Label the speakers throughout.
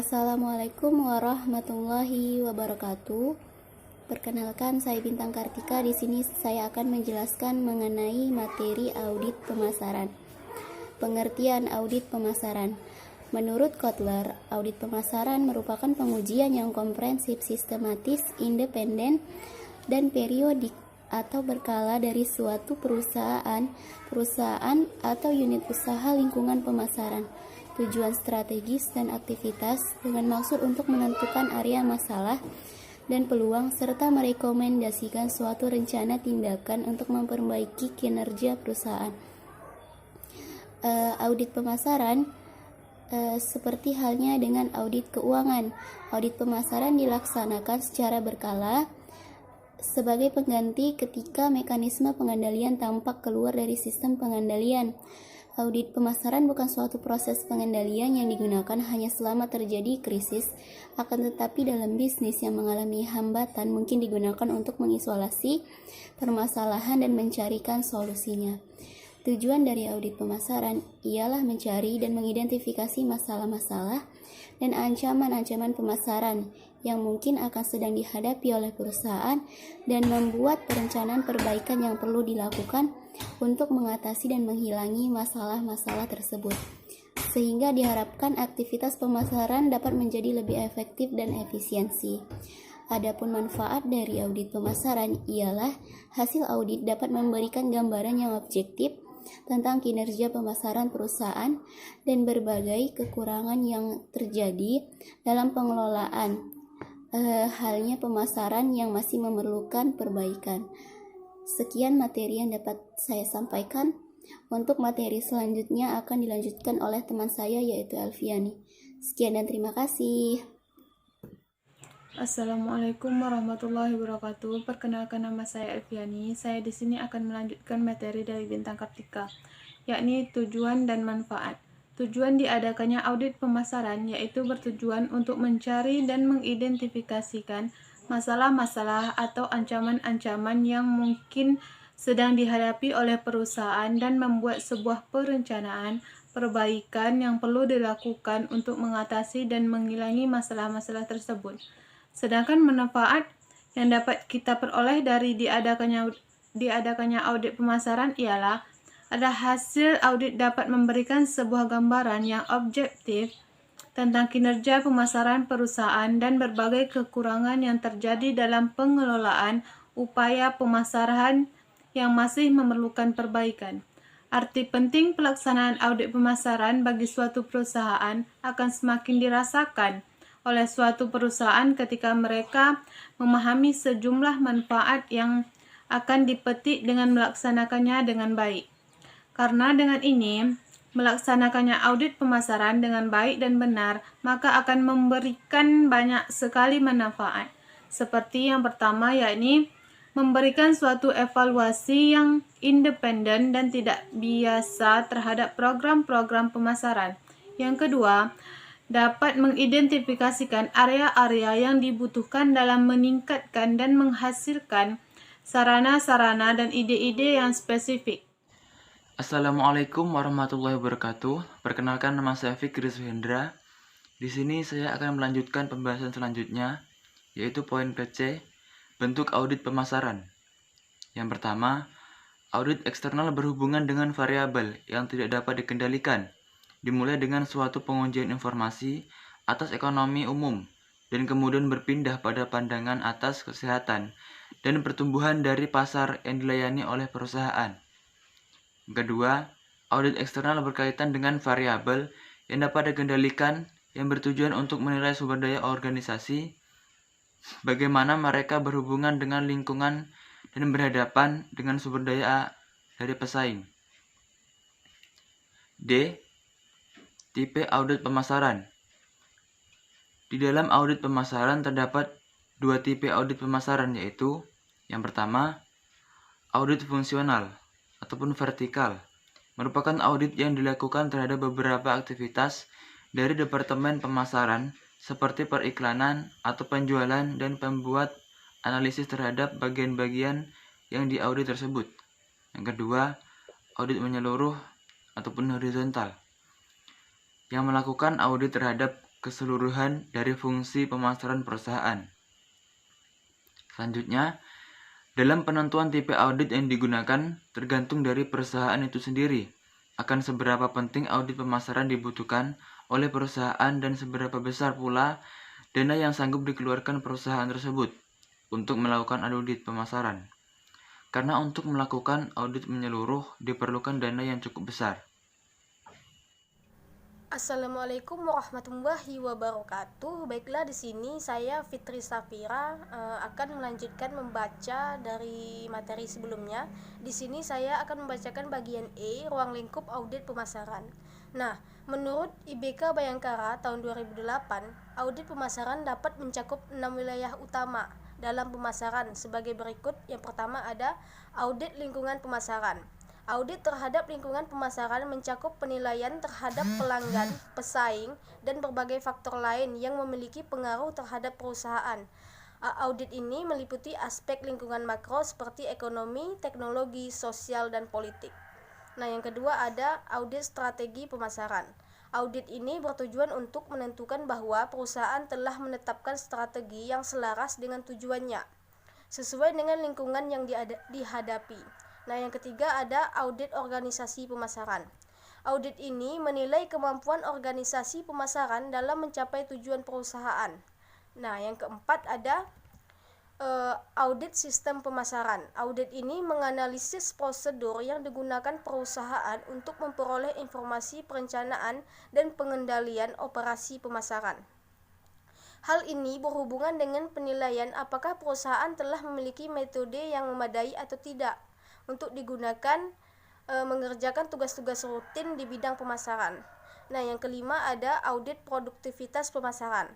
Speaker 1: Assalamualaikum warahmatullahi wabarakatuh. Perkenalkan, saya Bintang Kartika. Di sini saya akan menjelaskan mengenai materi audit pemasaran. Pengertian audit pemasaran. Menurut Kotler, audit pemasaran merupakan pengujian yang komprehensif, sistematis, independen, dan periodik atau berkala dari suatu perusahaan atau unit usaha lingkungan pemasaran. Tujuan strategis dan aktivitas dengan maksud untuk menentukan area masalah dan peluang serta merekomendasikan suatu rencana tindakan untuk memperbaiki kinerja perusahaan. Audit pemasaran seperti halnya dengan audit keuangan. Audit pemasaran dilaksanakan secara berkala sebagai pengganti ketika mekanisme pengendalian tampak keluar dari sistem pengendalian. Audit pemasaran bukan suatu proses pengendalian yang digunakan hanya selama terjadi krisis, akan tetapi dalam bisnis yang mengalami hambatan mungkin digunakan untuk mengisolasi permasalahan dan mencarikan solusinya. Tujuan dari audit pemasaran ialah mencari dan mengidentifikasi masalah-masalah dan ancaman-ancaman pemasaran yang mungkin akan sedang dihadapi oleh perusahaan dan membuat perencanaan perbaikan yang perlu dilakukan untuk mengatasi dan menghilangi masalah-masalah tersebut, sehingga diharapkan aktivitas pemasaran dapat menjadi lebih efektif dan efisiensi. Adapun manfaat dari audit pemasaran ialah hasil audit dapat memberikan gambaran yang objektif tentang kinerja pemasaran perusahaan dan berbagai kekurangan yang terjadi dalam pengelolaan halnya pemasaran yang masih memerlukan perbaikan. Sekian materi yang dapat saya sampaikan. Untuk materi selanjutnya akan dilanjutkan oleh teman saya yaitu Elviani. Sekian dan terima kasih.
Speaker 2: Assalamualaikum warahmatullahi wabarakatuh. Perkenalkan, nama saya Elviani. Saya di sini akan melanjutkan materi dari Bintang Kartika, yakni tujuan dan manfaat. Tujuan diadakannya audit pemasaran yaitu bertujuan untuk mencari dan mengidentifikasikan masalah-masalah atau ancaman-ancaman yang mungkin sedang dihadapi oleh perusahaan dan membuat sebuah perencanaan perbaikan yang perlu dilakukan untuk mengatasi dan menghilangi masalah-masalah tersebut. Sedangkan manfaat yang dapat kita peroleh dari diadakannya audit pemasaran ialah ada hasil audit dapat memberikan sebuah gambaran yang objektif tentang kinerja pemasaran perusahaan dan berbagai kekurangan yang terjadi dalam pengelolaan upaya pemasaran yang masih memerlukan perbaikan. Arti penting pelaksanaan audit pemasaran bagi suatu perusahaan akan semakin dirasakan oleh suatu perusahaan ketika mereka memahami sejumlah manfaat yang akan dipetik dengan melaksanakannya dengan baik. Karena dengan ini, melaksanakannya audit pemasaran dengan baik dan benar, maka akan memberikan banyak sekali manfaat. Seperti yang pertama, yakni memberikan suatu evaluasi yang independen dan tidak biasa terhadap program-program pemasaran. Yang kedua, dapat mengidentifikasikan area-area yang dibutuhkan dalam meningkatkan dan menghasilkan sarana-sarana dan ide-ide yang spesifik.
Speaker 3: Assalamualaikum warahmatullahi wabarakatuh. Perkenalkan, nama saya Fikri Suhendra. Di sini saya akan melanjutkan pembahasan selanjutnya, yaitu poin PC, bentuk audit pemasaran. Yang pertama, audit eksternal berhubungan dengan variabel yang tidak dapat dikendalikan, dimulai dengan suatu pengujian informasi atas ekonomi umum, dan kemudian berpindah pada pandangan atas kesehatan dan pertumbuhan dari pasar yang dilayani oleh perusahaan. Kedua, audit eksternal berkaitan dengan variabel yang dapat dikendalikan yang bertujuan untuk menilai sumber daya organisasi, bagaimana mereka berhubungan dengan lingkungan dan berhadapan dengan sumber daya dari pesaing. D. Tipe audit pemasaran. Di dalam audit pemasaran terdapat dua tipe audit pemasaran, yaitu yang pertama, audit fungsional ataupun vertikal, merupakan audit yang dilakukan terhadap beberapa aktivitas dari departemen pemasaran seperti periklanan atau penjualan dan pembuat analisis terhadap bagian-bagian yang diaudit tersebut. Yang kedua, audit menyeluruh ataupun horizontal, yang melakukan audit terhadap keseluruhan dari fungsi pemasaran perusahaan. Selanjutnya, dalam penentuan tipe audit yang digunakan tergantung dari perusahaan itu sendiri, akan seberapa penting audit pemasaran dibutuhkan oleh perusahaan dan seberapa besar pula dana yang sanggup dikeluarkan perusahaan tersebut untuk melakukan audit pemasaran. Karena untuk melakukan audit menyeluruh diperlukan dana yang cukup besar.
Speaker 4: Assalamualaikum warahmatullahi wabarakatuh. Baiklah, di sini saya Fitri Safira akan melanjutkan membaca dari materi sebelumnya. Di sini saya akan membacakan bagian E, ruang lingkup audit pemasaran. Nah, menurut IBK Bayangkara tahun 2008, audit pemasaran dapat mencakup 6 wilayah utama dalam pemasaran sebagai berikut. Yang pertama ada audit lingkungan pemasaran. Audit terhadap lingkungan pemasaran mencakup penilaian terhadap pelanggan, pesaing, dan berbagai faktor lain yang memiliki pengaruh terhadap perusahaan. Audit ini meliputi aspek lingkungan makro seperti ekonomi, teknologi, sosial, dan politik. Nah, yang kedua ada audit strategi pemasaran. Audit ini bertujuan untuk menentukan bahwa perusahaan telah menetapkan strategi yang selaras dengan tujuannya, sesuai dengan lingkungan yang dihadapi. Nah, yang ketiga ada audit organisasi pemasaran. Audit ini menilai kemampuan organisasi pemasaran dalam mencapai tujuan perusahaan. Nah, yang keempat ada audit sistem pemasaran. Audit ini menganalisis prosedur yang digunakan perusahaan untuk memperoleh informasi perencanaan dan pengendalian operasi pemasaran. Hal ini berhubungan dengan penilaian apakah perusahaan telah memiliki metode yang memadai atau tidak untuk digunakan mengerjakan tugas-tugas rutin di bidang pemasaran. Nah, yang kelima ada audit produktivitas pemasaran.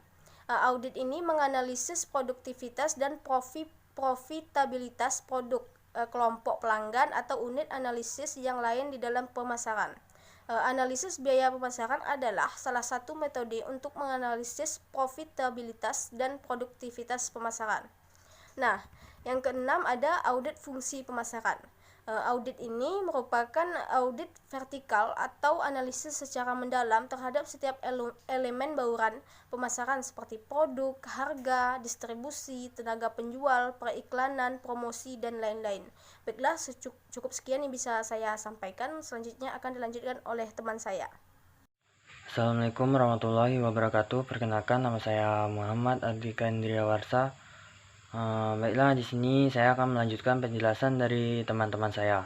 Speaker 4: Audit ini menganalisis produktivitas dan profitabilitas produk, kelompok pelanggan atau unit analisis yang lain di dalam pemasaran. Analisis biaya pemasaran adalah salah satu metode untuk menganalisis profitabilitas dan produktivitas pemasaran. Nah, yang keenam ada audit fungsi pemasaran. Audit ini merupakan audit vertikal atau analisis secara mendalam terhadap setiap elemen bauran pemasaran seperti produk, harga, distribusi, tenaga penjual, periklanan, promosi, dan lain-lain. Baiklah, cukup sekian yang bisa saya sampaikan. Selanjutnya akan dilanjutkan oleh teman saya.
Speaker 5: Assalamualaikum warahmatullahi wabarakatuh. Perkenalkan, nama saya Muhammad Ardika Indriawarsa. Baiklah, di sini saya akan melanjutkan penjelasan dari teman-teman saya,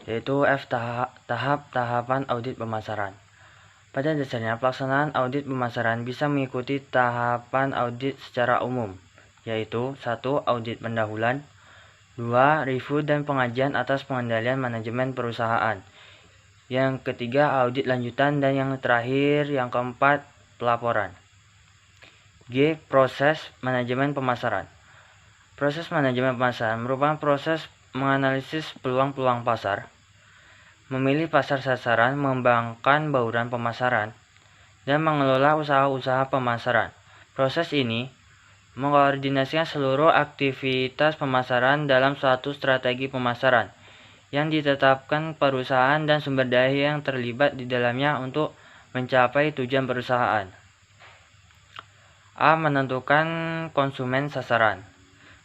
Speaker 5: yaitu F tahapan audit pemasaran. Pada dasarnya, pelaksanaan audit pemasaran bisa mengikuti tahapan audit secara umum, yaitu 1. Audit pendahuluan, 2. Review dan pengajian atas pengendalian manajemen perusahaan, yang ketiga audit lanjutan, dan yang terakhir yang keempat pelaporan. G. Proses manajemen pemasaran. Proses manajemen pemasaran merupakan proses menganalisis peluang-peluang pasar, memilih pasar sasaran, mengembangkan bauran pemasaran, dan mengelola usaha-usaha pemasaran. Proses ini mengkoordinasikan seluruh aktivitas pemasaran dalam suatu strategi pemasaran yang ditetapkan perusahaan dan sumber daya yang terlibat di dalamnya untuk mencapai tujuan perusahaan. A. Menentukan konsumen sasaran.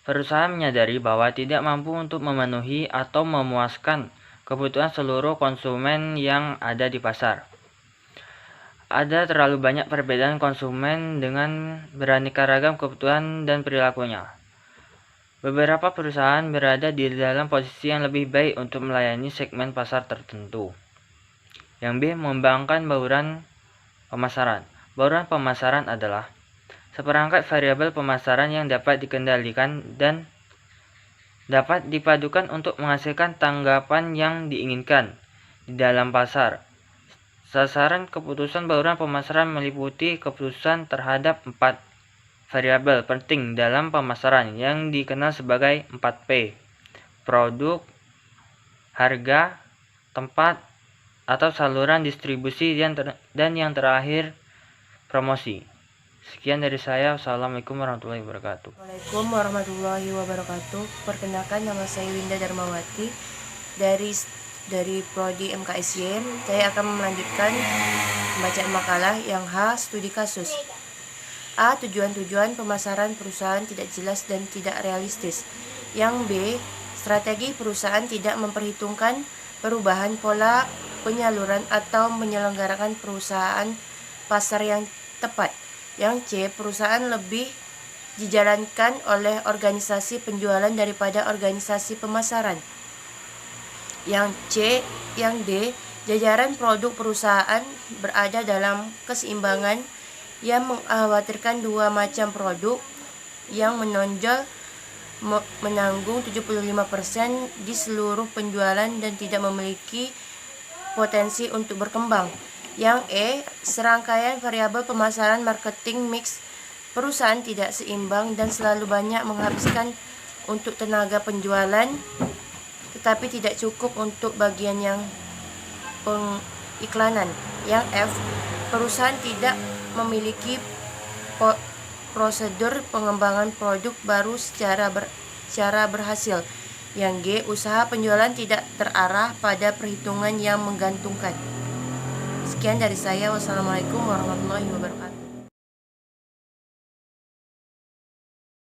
Speaker 5: Perusahaan menyadari bahwa tidak mampu untuk memenuhi atau memuaskan kebutuhan seluruh konsumen yang ada di pasar. Ada terlalu banyak perbedaan konsumen dengan beraneka ragam kebutuhan dan perilakunya. Beberapa perusahaan berada di dalam posisi yang lebih baik untuk melayani segmen pasar tertentu. Yang B. Mengembangkan bauran pemasaran. Bauran pemasaran adalah seperangkat variabel pemasaran yang dapat dikendalikan dan dapat dipadukan untuk menghasilkan tanggapan yang diinginkan di dalam pasar. Sasaran keputusan bauran pemasaran meliputi keputusan terhadap 4 variabel penting dalam pemasaran yang dikenal sebagai 4P: produk, harga, tempat atau saluran distribusi, dan yang terakhir promosi. Sekian dari saya. Wassalamualaikum warahmatullahi wabarakatuh.
Speaker 6: Assalamualaikum warahmatullahi wabarakatuh. Perkenalkan, nama saya Winda Darmawati dari dari Prodi MKSY. Saya akan melanjutkan pembacaan makalah. Yang H. Studi kasus. A. Tujuan-tujuan pemasaran perusahaan tidak jelas dan tidak realistis. Yang B. Strategi perusahaan tidak memperhitungkan perubahan pola penyaluran atau menyelenggarakan perusahaan pasar yang tepat. Yang C. Perusahaan lebih dijalankan oleh organisasi penjualan daripada organisasi pemasaran. Yang D. Jajaran produk perusahaan berada dalam keseimbangan yang mengkhawatirkan dua macam produk yang menonjol menanggung 75% di seluruh penjualan dan tidak memiliki potensi untuk berkembang. Yang E. Serangkaian variabel pemasaran marketing mix perusahaan tidak seimbang dan selalu banyak menghabiskan untuk tenaga penjualan tetapi tidak cukup untuk bagian yang pengiklanan. Yang F. Perusahaan tidak memiliki prosedur pengembangan produk baru secara berhasil. Yang G. Usaha penjualan tidak terarah pada perhitungan yang menggantungkan. Sekian dari saya. Wassalamualaikum warahmatullahi wabarakatuh.